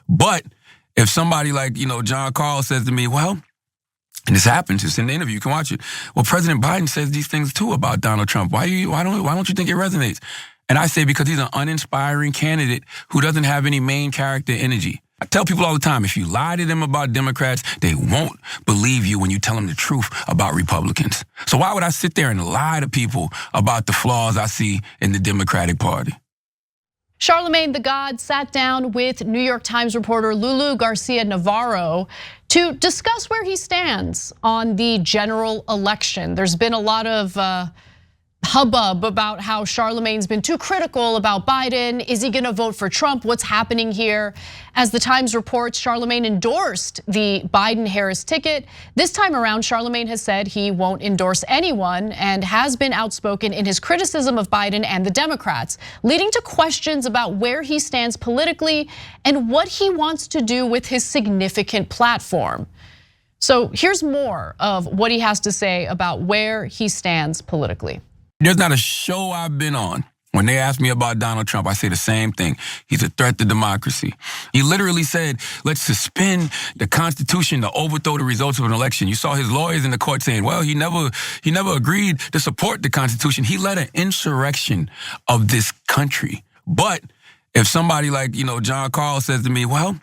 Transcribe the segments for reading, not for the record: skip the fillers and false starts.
But if somebody like, John Carl says to me, well, and this happens, it's in the interview, you can watch it. Well, President Biden says these things too about Donald Trump. Why don't you think it resonates? And I say because he's an uninspiring candidate who doesn't have any main character energy. I tell people all the time, if you lie to them about Democrats, they won't believe you when you tell them the truth about Republicans. So why would I sit there and lie to people about the flaws I see in the Democratic Party? Charlamagne Tha God sat down with New York Times reporter Lulu Garcia-Navarro to discuss where he stands on the general election. There's been a lot of hubbub about how Charlemagne's been too critical about Biden. Is he gonna vote for Trump? What's happening here? As the Times reports, Charlamagne endorsed the Biden-Harris ticket. This time around, Charlamagne has said he won't endorse anyone and has been outspoken in his criticism of Biden and the Democrats, leading to questions about where he stands politically and what he wants to do with his significant platform. So here's more of what he has to say about where he stands politically. There's not a show I've been on. When they ask me about Donald Trump, I say the same thing. He's a threat to democracy. He literally said, let's suspend the Constitution to overthrow the results of an election. You saw his lawyers in the court saying, well, he never agreed to support the Constitution. He led an insurrection of this country. But if somebody like, John Carl says to me, well,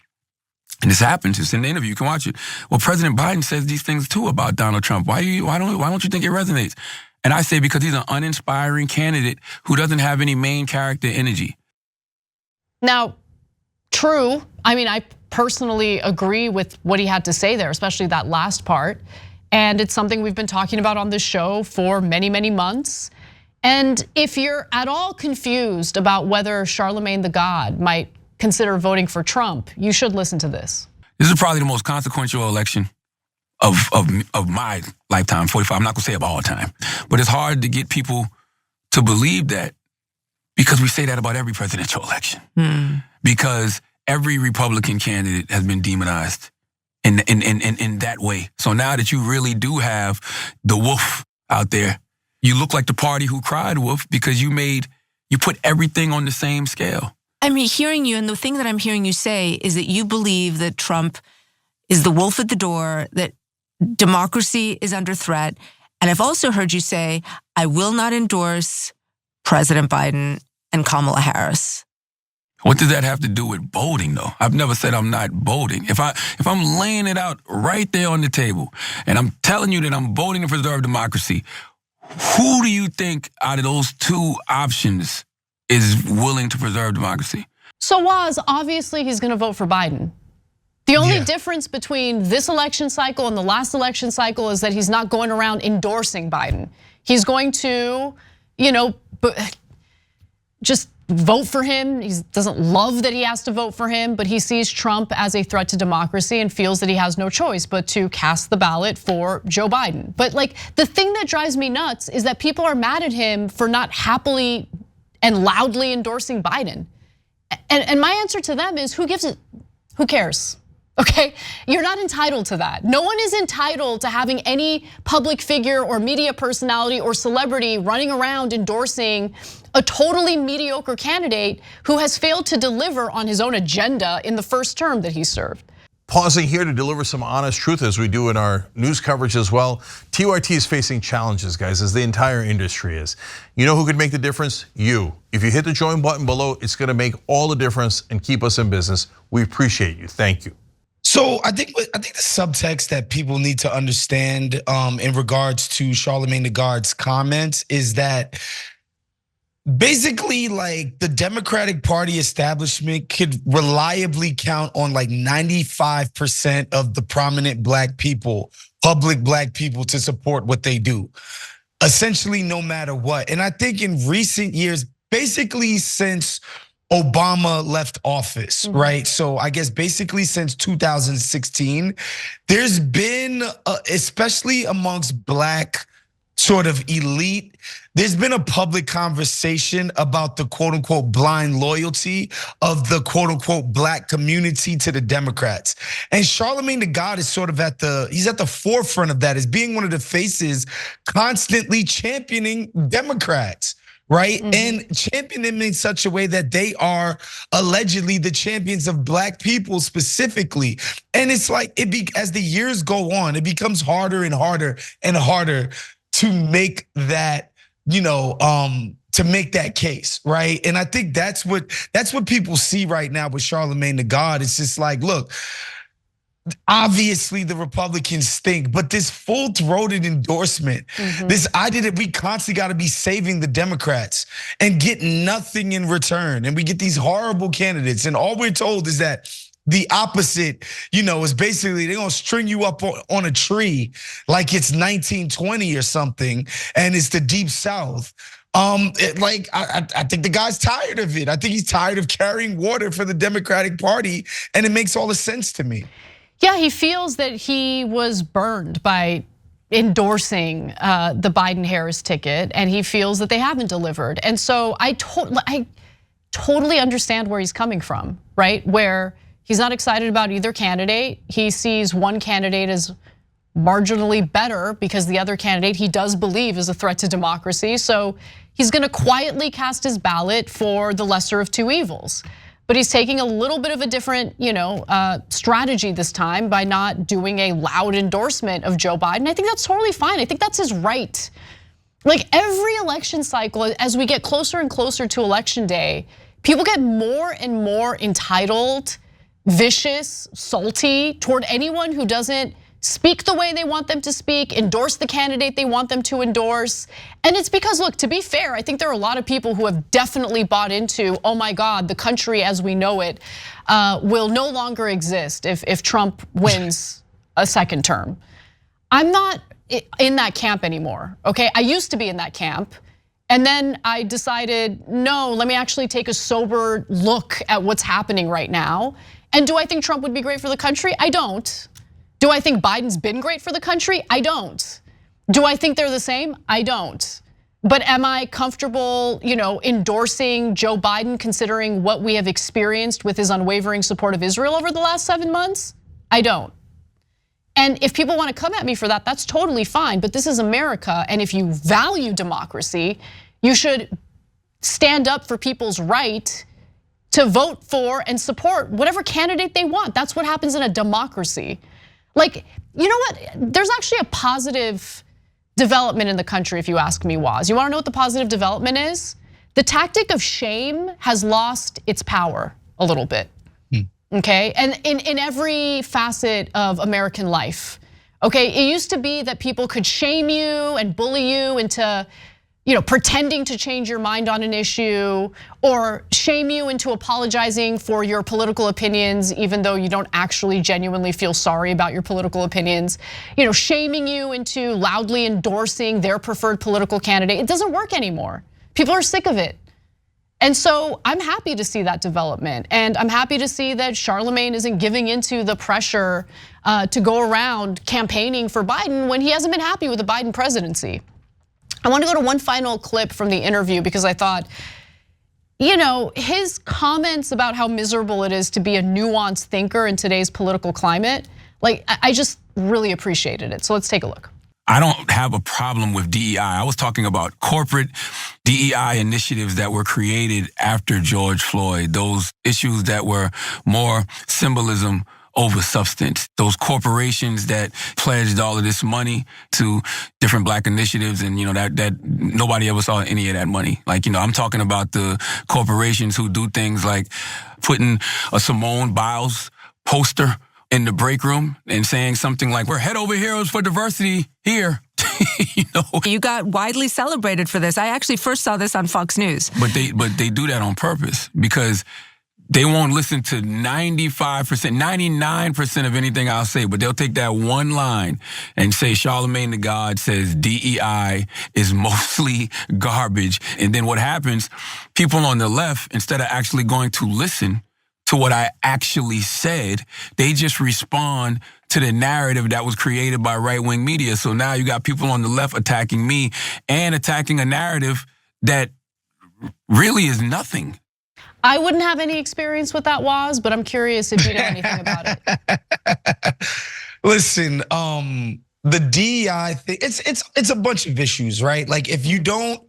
and this happens, it's in the interview, you can watch it. Well, President Biden says these things too about Donald Trump. Why don't you think it resonates? And I say because he's an uninspiring candidate who doesn't have any main character energy. Now, true. I personally agree with what he had to say there, especially that last part. And it's something we've been talking about on this show for many, many months. And if you're at all confused about whether Charlamagne Tha God might consider voting for Trump, you should listen to this. This is probably the most consequential election of my lifetime, 45. I'm not gonna say of all time, but it's hard to get people to believe that because we say that about every presidential election. Because every Republican candidate has been demonized in that way. So now that you really do have the wolf out there, you look like the party who cried wolf because you put everything on the same scale. I'm hearing you, and the thing that I'm hearing you say is that you believe that Trump is the wolf at the door, that democracy is under threat. And I've also heard you say, I will not endorse President Biden and Kamala Harris. What does that have to do with voting, though? I've never said I'm not voting. If I'm laying it out right there on the table, and I'm telling you that I'm voting to preserve democracy, who do you think out of those two options is willing to preserve democracy? So Waz, obviously he's gonna vote for Biden. The only difference between this election cycle and the last election cycle is that he's not going around endorsing Biden. He's going to, just vote for him. He doesn't love that he has to vote for him, but he sees Trump as a threat to democracy and feels that he has no choice but to cast the ballot for Joe Biden. But the thing that drives me nuts is that people are mad at him for not happily and loudly endorsing Biden. And my answer to them is, who cares? Okay, you're not entitled to that. No one is entitled to having any public figure or media personality or celebrity running around endorsing a totally mediocre candidate who has failed to deliver on his own agenda in the first term that he served. Pausing here to deliver some honest truth as we do in our news coverage as well. TYT is facing challenges, guys, as the entire industry is. You know who could make the difference? You. If you hit the join button below, it's gonna make all the difference and keep us in business. We appreciate you, thank you. So I think the subtext that people need to understand in regards to Charlamagne Tha God's comments is that basically the Democratic Party establishment could reliably count on 95% of the prominent black people, public black people, to support what they do, essentially no matter what. And I think in recent years, basically since Obama left office, right? So I guess basically since 2016, there's been, especially amongst black sort of elite, there's been a public conversation about the quote unquote blind loyalty of the quote unquote black community to the Democrats. And Charlamagne Tha God is sort of he's at the forefront of that, as being one of the faces constantly championing Democrats. right? And champion them in such a way that they are allegedly the champions of black people specifically. And it's like, as the years go on, it becomes harder and harder and harder to make that, to make that case, right? And I think that's what people see right now with Charlamagne Tha God. It's just like, look, obviously the Republicans stink, but this full-throated endorsement, this idea that we constantly got to be saving the Democrats and get nothing in return, and we get these horrible candidates, and all we're told is that the opposite, is basically they're gonna string you up on a tree like it's 1920 or something, and it's the Deep South. I think the guy's tired of it. I think he's tired of carrying water for the Democratic Party, and it makes all the sense to me. Yeah, he feels that he was burned by endorsing the Biden-Harris ticket, and he feels that they haven't delivered. And so I totally understand where he's coming from, right? Where he's not excited about either candidate. He sees one candidate as marginally better because the other candidate he does believe is a threat to democracy. So he's gonna quietly cast his ballot for the lesser of two evils. But he's taking a little bit of a different, strategy this time by not doing a loud endorsement of Joe Biden. I think that's totally fine. I think that's his right. Like every election cycle, as we get closer and closer to election day, people get more and more entitled, vicious, salty toward anyone who doesn't speak the way they want them to speak, endorse the candidate they want them to endorse. And it's because, look, to be fair, I think there are a lot of people who have definitely bought into, oh my God, the country as we know it will no longer exist if Trump wins a second term. I'm not in that camp anymore, okay? I used to be in that camp. And then I decided, no, let me actually take a sober look at what's happening right now. And do I think Trump would be great for the country? I don't. Do I think Biden's been great for the country? I don't. Do I think they're the same? I don't. But am I comfortable, endorsing Joe Biden considering what we have experienced with his unwavering support of Israel over the last 7 months? I don't. And if people want to come at me for that, that's totally fine, but this is America, and if you value democracy, you should stand up for people's right to vote for and support whatever candidate they want. That's what happens in a democracy. Like, you know what? There's actually a positive development in the country, if you ask me, Waz. You wanna know what the positive development is? The tactic of shame has lost its power a little bit, okay? And in every facet of American life, okay? It used to be that people could shame you and bully you into pretending to change your mind on an issue, or shame you into apologizing for your political opinions, even though you don't actually genuinely feel sorry about your political opinions. Shaming you into loudly endorsing their preferred political candidate. It doesn't work anymore. People are sick of it. And so I'm happy to see that development. And I'm happy to see that Charlamagne isn't giving into the pressure to go around campaigning for Biden when he hasn't been happy with the Biden presidency. I want to go to one final clip from the interview because I thought, his comments about how miserable it is to be a nuanced thinker in today's political climate, I just really appreciated it. So let's take a look. I don't have a problem with DEI. I was talking about corporate DEI initiatives that were created after George Floyd, those issues that were more symbolism over substance. Those corporations that pledged all of this money to different black initiatives, and that nobody ever saw any of that money. I'm talking about the corporations who do things like putting a Simone Biles poster in the break room and saying something like, "We're head over heels for diversity here." You got widely celebrated for this. I actually first saw this on Fox News. But they do that on purpose because they won't listen to 95%, 99% of anything I'll say, but they'll take that one line and say Charlamagne Tha God says DEI is mostly garbage. And then what happens, people on the left, instead of actually going to listen to what I actually said, they just respond to the narrative that was created by right-wing media. So now you got people on the left attacking me and attacking a narrative that really is nothing. I wouldn't have any experience with that, Waz, but I'm curious if you know anything about it. Listen, the DEI thing, it's a bunch of issues, right? Like if you don't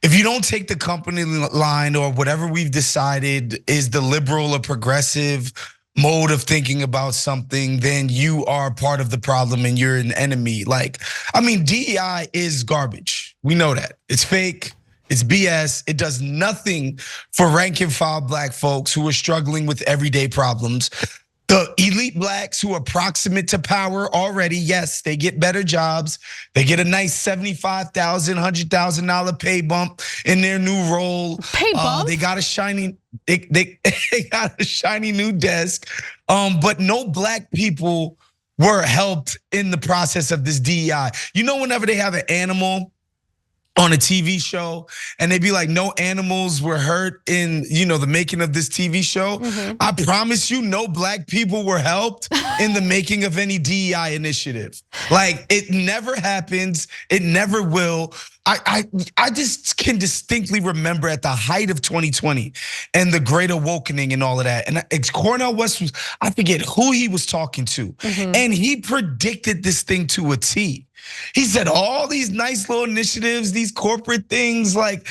if you don't take the company line or whatever we've decided is the liberal or progressive mode of thinking about something, then you are part of the problem and you're an enemy. Like, I mean, DEI is garbage. We know that. It's fake. It's BS. It does nothing for rank and file black folks who are struggling with everyday problems. The elite blacks who are proximate to power already, yes, they get better jobs. They get a nice $75,000, $100,000 pay bump in their new role. Pay bump? They got a shiny, they got a shiny new desk. But no black people were helped in the process of this DEI. You know, whenever they have an animal on a TV show and they'd be like, no animals were hurt in, the making of this TV show. I promise you, no black people were helped in the making of any DEI initiative. Like, it never happens, it never will. I just can distinctly remember at the height of 2020 and the Great Awakening and all of that. And it's Cornel West was, I forget who he was talking to. And he predicted this thing to a T. He said all these nice little initiatives, these corporate things, like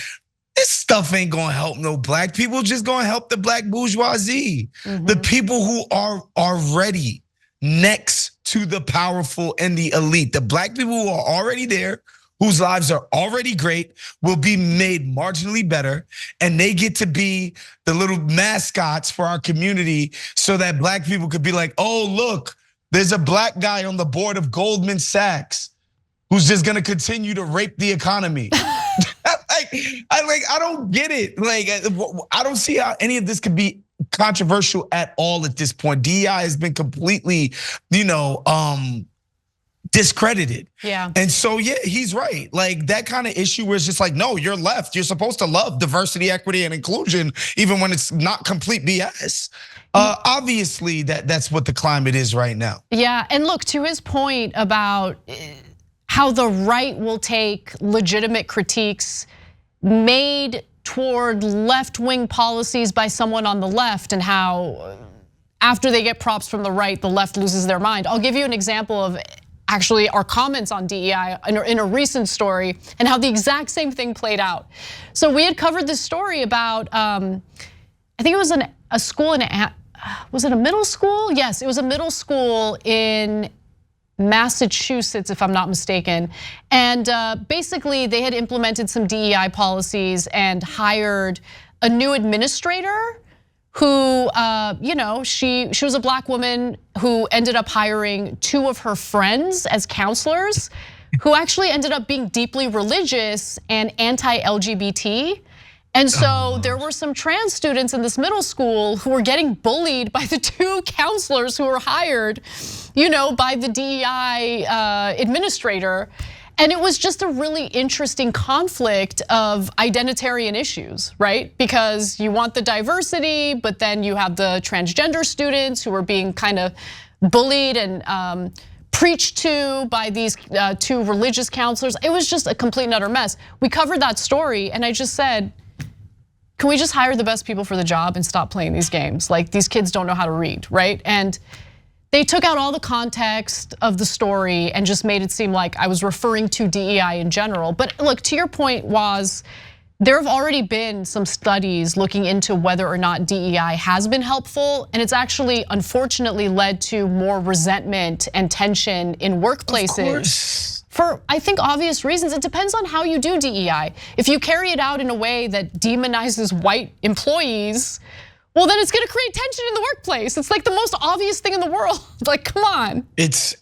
this stuff ain't gonna help no black people, just gonna help the black bourgeoisie. The people who are already next to the powerful and the elite. The black people who are already there, whose lives are already great, will be made marginally better. And they get to be the little mascots for our community so that black people could be like, oh, look, there's a black guy on the board of Goldman Sachs who's just gonna continue to rape the economy. I don't get it. Like, I don't see how any of this could be controversial at all at this point. DEI has been completely, discredited. Yeah. And so, yeah, he's right. Like, that kind of issue where it's just like, no, you're left. You're supposed to love diversity, equity, and inclusion, even when it's not complete BS. Obviously, that's what the climate is right now. Yeah, and look, to his point about how the right will take legitimate critiques made toward left-wing policies by someone on the left, and how after they get props from the right, the left loses their mind. I'll give you an example of actually our comments on DEI in a recent story and how the exact same thing played out. So we had covered this story about, I think it was a school was it a middle school? Yes, it was a middle school in Massachusetts, if I'm not mistaken. And basically they had implemented some DEI policies and hired a new administrator who, she was a black woman who ended up hiring two of her friends as counselors, who actually ended up being deeply religious and anti-LGBT. And so there were some trans students in this middle school who were getting bullied by the two counselors who were hired, by the DEI administrator. And it was just a really interesting conflict of identitarian issues, right? Because you want the diversity, but then you have the transgender students who are being kind of bullied and preached to by these two religious counselors. It was just a complete and utter mess. We covered that story and I just said, can we just hire the best people for the job and stop playing these games? Like, these kids don't know how to read, right? And they took out all the context of the story and just made it seem like I was referring to DEI in general. But look, to your point was, there have already been some studies looking into whether or not DEI has been helpful. And it's actually, unfortunately, led to more resentment and tension in workplaces. Of course. For, I think, obvious reasons. It depends on how you do DEI. If you carry it out in a way that demonizes white employees, well, then it's gonna create tension in the workplace. It's like the most obvious thing in the world. Like, come on. It's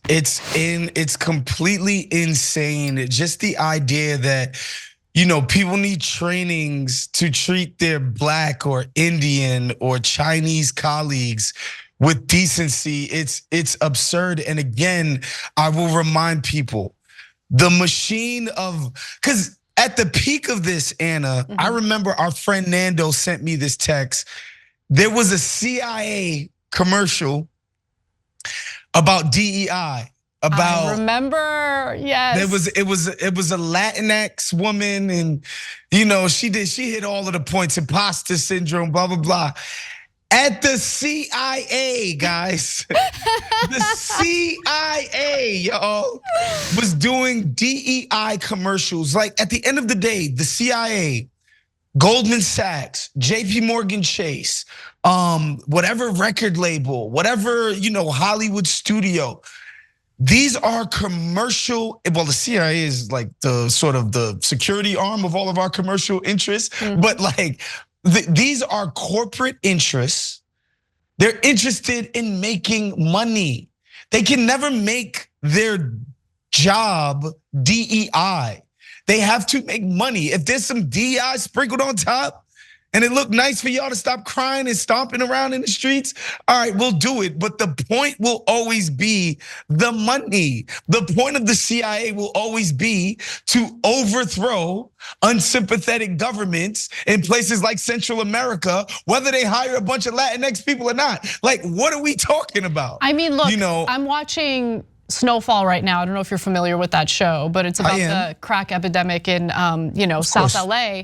completely insane. Just the idea that, people need trainings to treat their black or Indian or Chinese colleagues with decency. It's absurd. And again, I will remind people, the machine of, because at the peak of this, Anna, I remember our friend Nando sent me this text. There was a CIA commercial about DEI. I remember, yes. It was a Latinx woman, and she hit all of the points, imposter syndrome, blah blah blah. At the CIA, guys. The CIA, y'all, was doing DEI commercials. Like, at the end of the day, the CIA, Goldman Sachs, JP Morgan Chase, whatever record label, whatever, Hollywood studio, these are commercial. Well, the CIA is like the sort of the security arm of all of our commercial interests, but like these are corporate interests. They're interested in making money. They can never make their job DEI. They have to make money. If there's some DEI sprinkled on top and it looked nice for y'all to stop crying and stomping around in the streets, all right, we'll do it. But the point will always be the money. The point of the CIA will always be to overthrow unsympathetic governments in places like Central America, whether they hire a bunch of Latinx people or not. Like, what are we talking about? I mean, look, I'm watching Snowfall right now. I don't know if you're familiar with that show, but it's about the crack epidemic in South LA.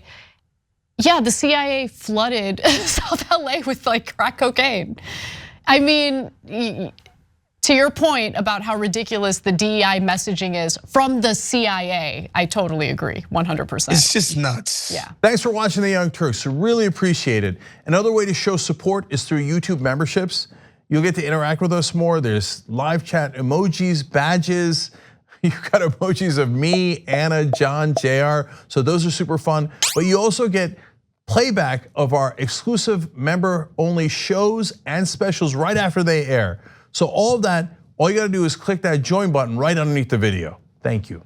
Yeah, the CIA flooded South LA with like crack cocaine. I mean, to your point about how ridiculous the DEI messaging is from the CIA, I totally agree, 100%. It's just nuts. Yeah. Thanks for watching the Young Turks. We really appreciate it. Another way to show support is through YouTube memberships. You'll get to interact with us more. There's live chat emojis, badges. You've got emojis of me, Anna, John, JR. So those are super fun. But you also get playback of our exclusive member-only shows and specials right after they air. So all of that, all you gotta do is click that join button right underneath the video. Thank you.